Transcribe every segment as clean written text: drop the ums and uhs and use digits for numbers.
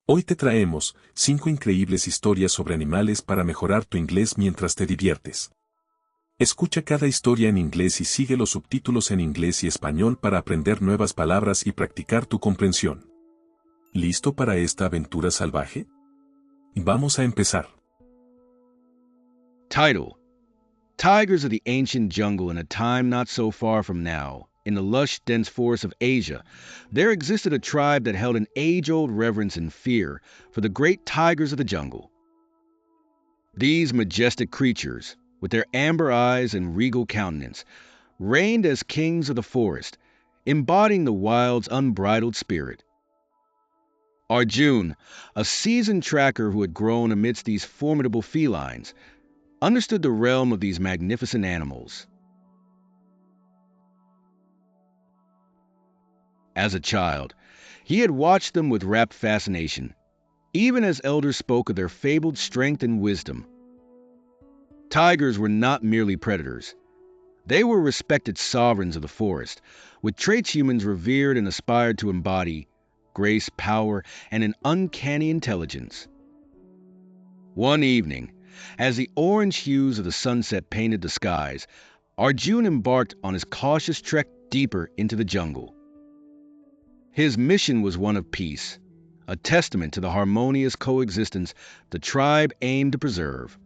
Hoy te traemos 5 increíbles historias sobre animales para mejorar tu inglés mientras te diviertes. Escucha cada historia en inglés y sigue los subtítulos en inglés y español para aprender nuevas palabras y practicar tu comprensión. ¿Listo para esta aventura salvaje? Vamos a empezar. Title: Tigers of the ancient jungle in a time not so far from now. In the lush, dense forests of Asia, there existed a tribe that held an age-old reverence and fear for the great tigers of the jungle. These majestic creatures, with their amber eyes and regal countenance, reigned as kings of the forest, embodying the wild's unbridled spirit. Arjun, a seasoned tracker who had grown amidst these formidable felines, understood the realm of these magnificent animals. As a child, he had watched them with rapt fascination, even as elders spoke of their fabled strength and wisdom. Tigers were not merely predators. They were respected sovereigns of the forest, with traits humans revered and aspired to embody: grace, power, and an uncanny intelligence. One evening, as the orange hues of the sunset painted the skies, Arjun embarked on his cautious trek deeper into the jungle. His mission was one of peace, a testament to the harmonious coexistence the tribe aimed to preserve.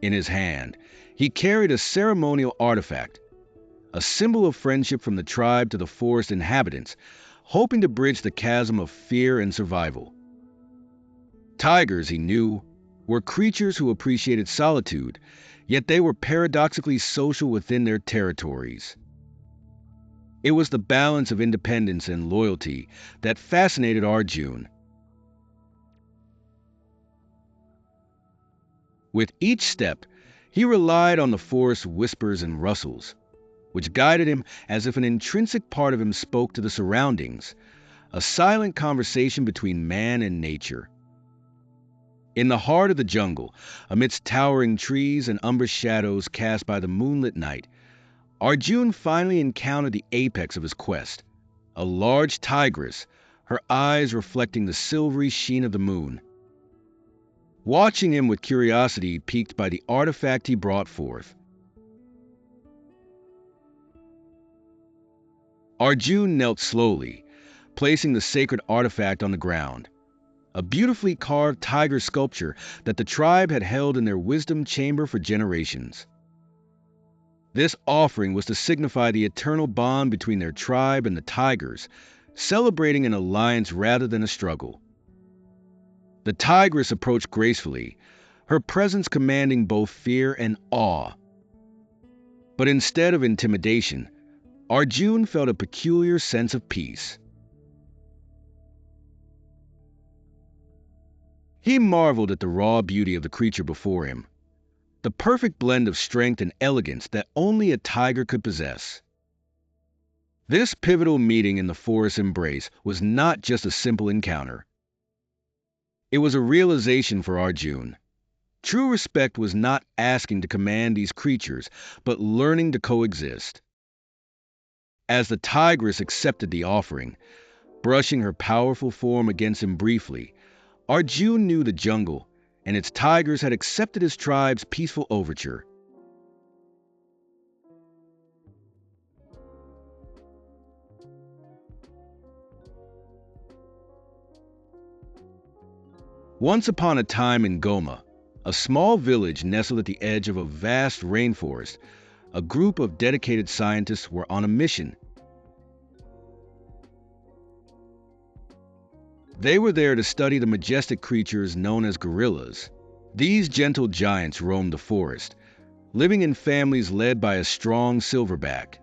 In his hand, he carried a ceremonial artifact, a symbol of friendship from the tribe to the forest inhabitants, hoping to bridge the chasm of fear and survival. Tigers, he knew, were creatures who appreciated solitude, yet they were paradoxically social within their territories. It was the balance of independence and loyalty that fascinated Arjun. With each step, he relied on the forest's whispers and rustles, which guided him as if an intrinsic part of him spoke to the surroundings, a silent conversation between man and nature. In the heart of the jungle, amidst towering trees and umbrous shadows cast by the moonlit night, Arjun finally encountered the apex of his quest, a large tigress, her eyes reflecting the silvery sheen of the moon. Watching him with curiosity piqued by the artifact he brought forth, Arjun knelt slowly, placing the sacred artifact on the ground, a beautifully carved tiger sculpture that the tribe had held in their wisdom chamber for generations. This offering was to signify the eternal bond between their tribe and the tigers, celebrating an alliance rather than a struggle. The tigress approached gracefully, her presence commanding both fear and awe. But instead of intimidation, Arjun felt a peculiar sense of peace. He marveled at the raw beauty of the creature before him, the perfect blend of strength and elegance that only a tiger could possess. This pivotal meeting in the forest's embrace was not just a simple encounter. It was a realization for Arjun. True respect was not asking to command these creatures, but learning to coexist. As the tigress accepted the offering, brushing her powerful form against him briefly, Arjun knew the jungle and its tigers had accepted his tribe's peaceful overture. Once upon a time in Goma, a small village nestled at the edge of a vast rainforest, a group of dedicated scientists were on a mission. They were there to study the majestic creatures known as gorillas. These gentle giants roamed the forest, living in families led by a strong silverback.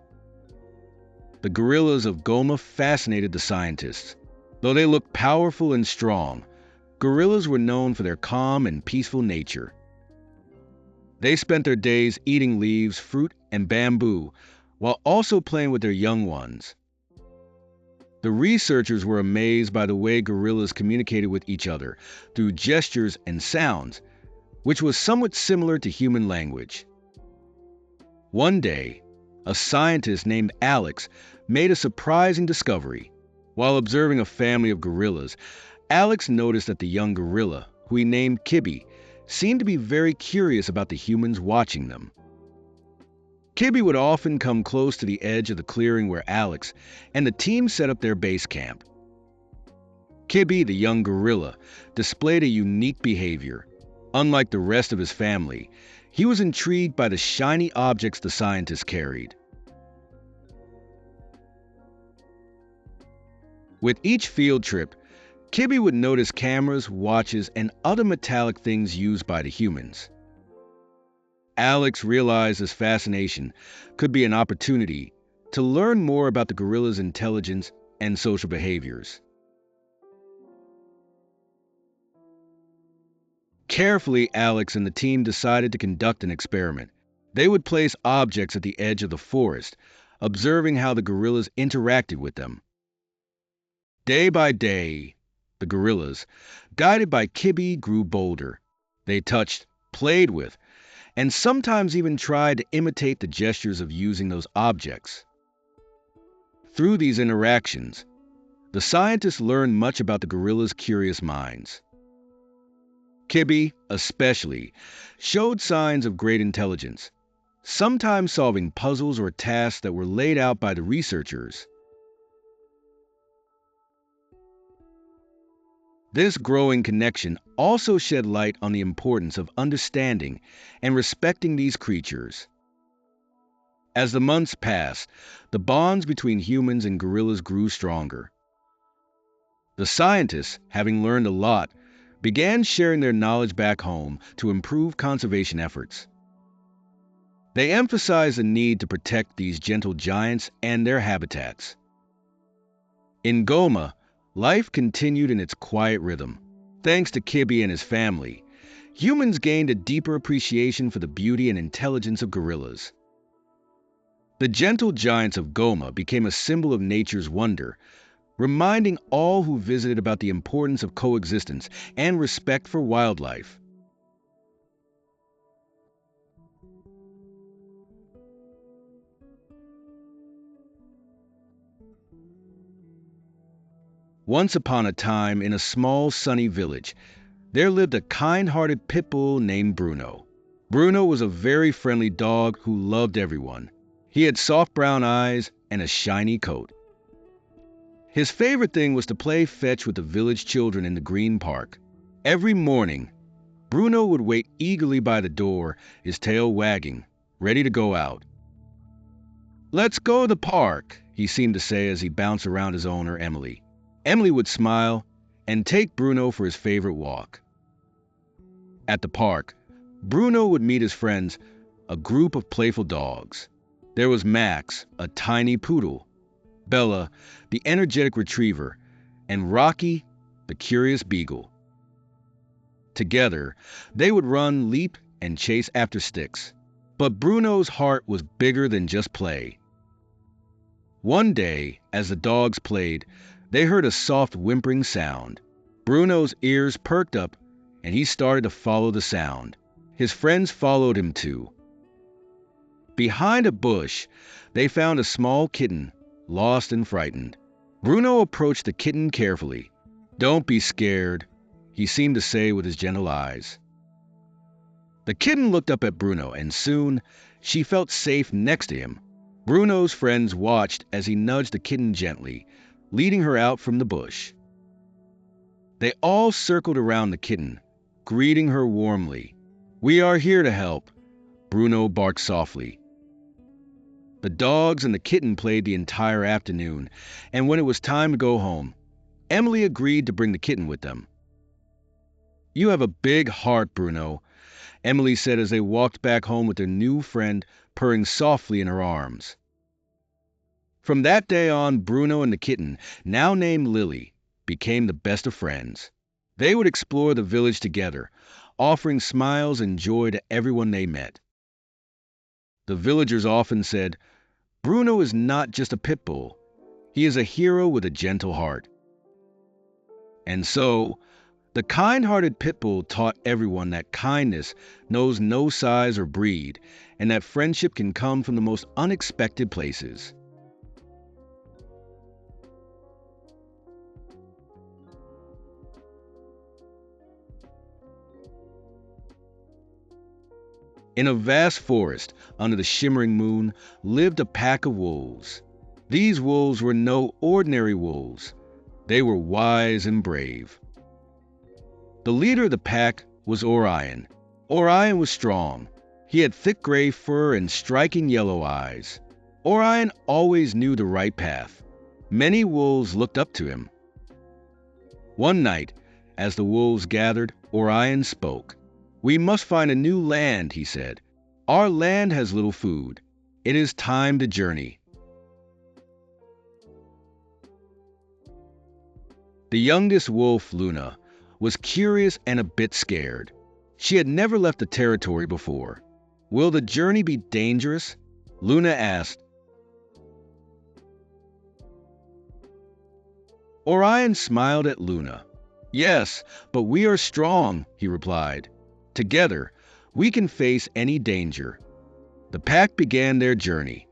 The gorillas of Goma fascinated the scientists. Though they looked powerful and strong, gorillas were known for their calm and peaceful nature. They spent their days eating leaves, fruit, and bamboo, while also playing with their young ones. The researchers were amazed by the way gorillas communicated with each other through gestures and sounds, which was somewhat similar to human language. One day, a scientist named Alex made a surprising discovery. While observing a family of gorillas, Alex noticed that the young gorilla, who he named Kibby, seemed to be very curious about the humans watching them. Kibby would often come close to the edge of the clearing where Alex and the team set up their base camp. Kibby, the young gorilla, displayed a unique behavior. Unlike the rest of his family, he was intrigued by the shiny objects the scientists carried. With each field trip, Kibby would notice cameras, watches, and other metallic things used by the humans. Alex realized this fascination could be an opportunity to learn more about the gorilla's intelligence and social behaviors. Carefully, Alex and the team decided to conduct an experiment. They would place objects at the edge of the forest, observing how the gorillas interacted with them. Day by day, the gorillas, guided by Kibby, grew bolder. They touched, played with, and sometimes even tried to imitate the gestures of using those objects. Through these interactions, the scientists learned much about the gorillas' curious minds. Kibby, especially, showed signs of great intelligence, sometimes solving puzzles or tasks that were laid out by the researchers. This growing connection also shed light on the importance of understanding and respecting these creatures. As the months passed, the bonds between humans and gorillas grew stronger. The scientists, having learned a lot, began sharing their knowledge back home to improve conservation efforts. They emphasized the need to protect these gentle giants and their habitats. In Goma, life continued in its quiet rhythm. Thanks to Kibby and his family, humans gained a deeper appreciation for the beauty and intelligence of gorillas. The gentle giants of Goma became a symbol of nature's wonder, reminding all who visited about the importance of coexistence and respect for wildlife. Once upon a time, in a small, sunny village, there lived a kind-hearted pit bull named Bruno. Bruno was a very friendly dog who loved everyone. He had soft brown eyes and a shiny coat. His favorite thing was to play fetch with the village children in the green park. Every morning, Bruno would wait eagerly by the door, his tail wagging, ready to go out. "Let's go to the park," he seemed to say as he bounced around his owner, Emily. Emily would smile and take Bruno for his favorite walk. At the park, Bruno would meet his friends, a group of playful dogs. There was Max, a tiny poodle, Bella, the energetic retriever, and Rocky, the curious beagle. Together, they would run, leap, and chase after sticks. But Bruno's heart was bigger than just play. One day, as the dogs played, they heard a soft whimpering sound. Bruno's ears perked up, and he started to follow the sound. His friends followed him too. Behind a bush, they found a small kitten, lost and frightened. Bruno approached the kitten carefully. "Don't be scared," he seemed to say with his gentle eyes. The kitten looked up at Bruno, and soon she felt safe next to him. Bruno's friends watched as he nudged the kitten gently, leading her out from the bush. They all circled around the kitten, greeting her warmly. "We are here to help," Bruno barked softly. The dogs and the kitten played the entire afternoon, and when it was time to go home, Emily agreed to bring the kitten with them. "You have a big heart, Bruno," Emily said as they walked back home with their new friend purring softly in her arms. From that day on, Bruno and the kitten, now named Lily, became the best of friends. They would explore the village together, offering smiles and joy to everyone they met. The villagers often said, "Bruno is not just a pit bull. He is a hero with a gentle heart." And so, the kind-hearted pit bull taught everyone that kindness knows no size or breed, and that friendship can come from the most unexpected places. In a vast forest, under the shimmering moon, lived a pack of wolves. These wolves were no ordinary wolves. They were wise and brave. The leader of the pack was Orion. Orion was strong. He had thick gray fur and striking yellow eyes. Orion always knew the right path. Many wolves looked up to him. One night, as the wolves gathered, Orion spoke. "We must find a new land," he said. "Our land has little food. It is time to journey." The youngest wolf, Luna, was curious and a bit scared. She had never left the territory before. "Will the journey be dangerous?" Luna asked. Orion smiled at Luna. "Yes, but we are strong," he replied. "Together, we can face any danger." The pack began their journey.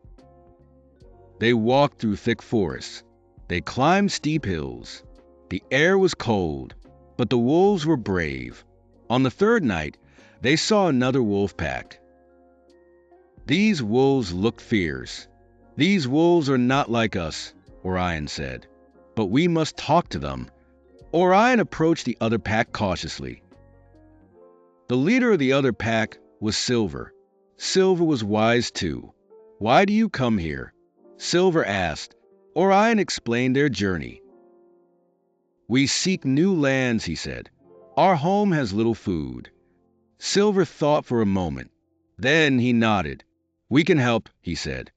They walked through thick forests. They climbed steep hills. The air was cold, but the wolves were brave. On the third night, they saw another wolf pack. "These wolves look fierce. These wolves are not like us," Orion said. "But we must talk to them." Orion approached the other pack cautiously. The leader of the other pack was Silver. Silver was wise too. "Why do you come here?" Silver asked. Orion explained their journey. "We seek new lands," he said. "Our home has little food." Silver thought for a moment. Then he nodded. "We can help," he said.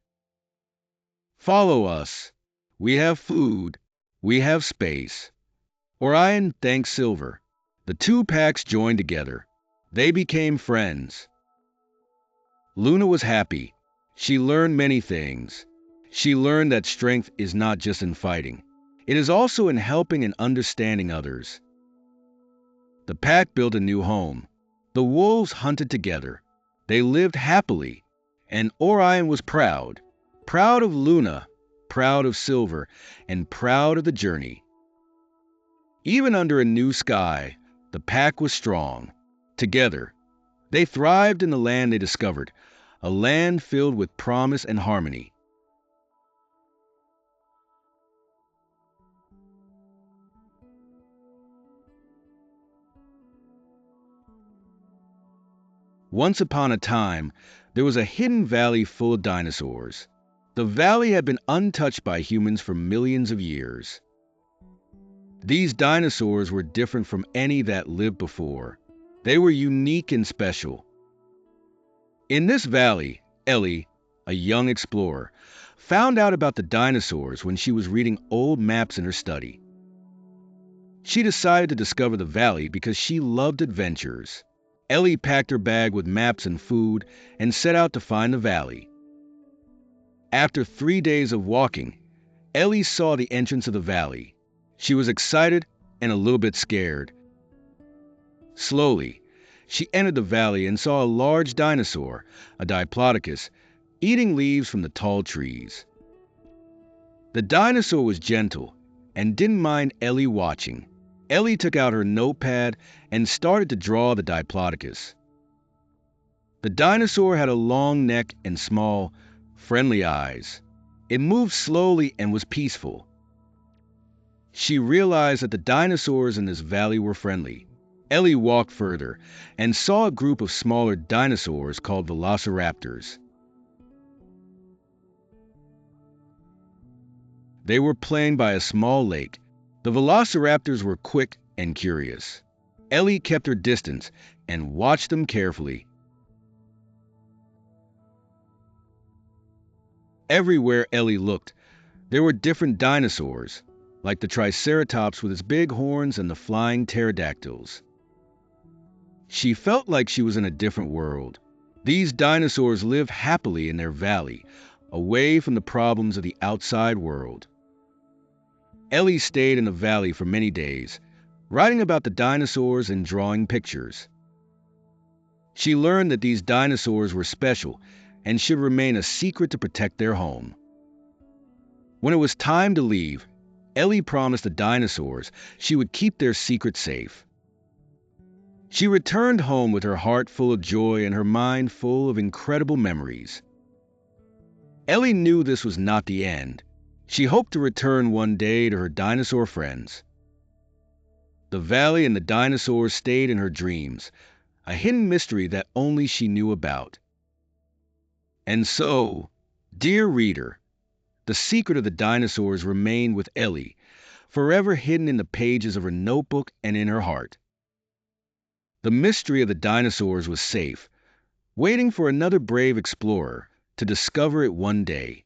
"Follow us. We have food. We have space." Orion thanked Silver. The two packs joined together. They became friends. Luna was happy. She learned many things. She learned that strength is not just in fighting. It is also in helping and understanding others. The pack built a new home. The wolves hunted together. They lived happily. And Orion was proud. Proud of Luna, proud of Silver, and proud of the journey. Even under a new sky, the pack was strong. Together, they thrived in the land they discovered, a land filled with promise and harmony. Once upon a time, there was a hidden valley full of dinosaurs. The valley had been untouched by humans for millions of years. These dinosaurs were different from any that lived before. They were unique and special. In this valley, Ellie, a young explorer, found out about the dinosaurs when she was reading old maps in her study. She decided to discover the valley because she loved adventures. Ellie packed her bag with maps and food and set out to find the valley. After 3 days of walking, Ellie saw the entrance of the valley. She was excited and a little bit scared. Slowly, she entered the valley and saw a large dinosaur, a diplodocus, eating leaves from the tall trees. The dinosaur was gentle and didn't mind Ellie watching. Ellie took out her notepad and started to draw the diplodocus. The dinosaur had a long neck and small, friendly eyes. It moved slowly and was peaceful. She realized that the dinosaurs in this valley were friendly. Ellie walked further and saw a group of smaller dinosaurs called velociraptors. They were playing by a small lake. The velociraptors were quick and curious. Ellie kept her distance and watched them carefully. Everywhere Ellie looked, there were different dinosaurs, like the Triceratops with its big horns and the flying pterodactyls. She felt like she was in a different world. These dinosaurs lived happily in their valley, away from the problems of the outside world. Ellie stayed in the valley for many days, writing about the dinosaurs and drawing pictures. She learned that these dinosaurs were special and should remain a secret to protect their home. When it was time to leave, Ellie promised the dinosaurs she would keep their secret safe. She returned home with her heart full of joy and her mind full of incredible memories. Ellie knew this was not the end. She hoped to return one day to her dinosaur friends. The valley and the dinosaurs stayed in her dreams, a hidden mystery that only she knew about. And so, dear reader, the secret of the dinosaurs remained with Ellie, forever hidden in the pages of her notebook and in her heart. The mystery of the dinosaurs was safe, waiting for another brave explorer to discover it one day.